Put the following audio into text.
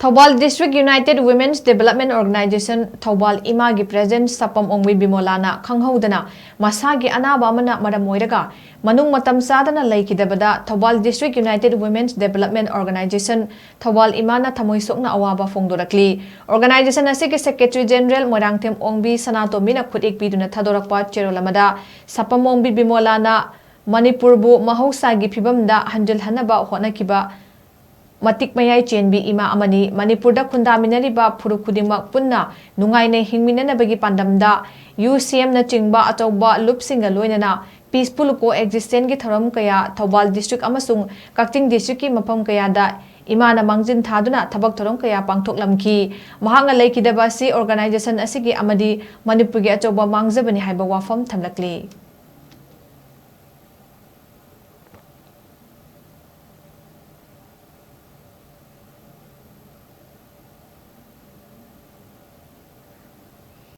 THOUBAL District United Women's Development Organization THOUBAL Imagi President Sapam Bimola na Khanghoudana Masagi Anaba Amana Maram Oiraga Manung Matam Chadana Leikhidabada THOUBAL District United Women's Development Organization THOUBAL Imana THAMOI SOKNA AWABA PHONGDORAKLI Organization asigi Secretary General Moirangthem Ongbi Sanato Mina Khudik Piduna Thadorakpa Cherolamada Sapam Bimola na manipur bu mahausagi phibamda hanjal hanaba honakiba matik mayai chenbi ima amani manipur da khundaminariba phuru khudimak punna nungaine hingminanabagi pandamda UCM na chingba atauba lupsinga loinana peaceful coexistence gi tharam kaya THOUBAL district amasung Kakting district ki mafam kaya da imana mangjin thaduna thabak thorom kaya pangthoklamki mahanga Leikhidabasi organization asigi amadi manipur gi atauba mangjabani haiba wafam thamlakli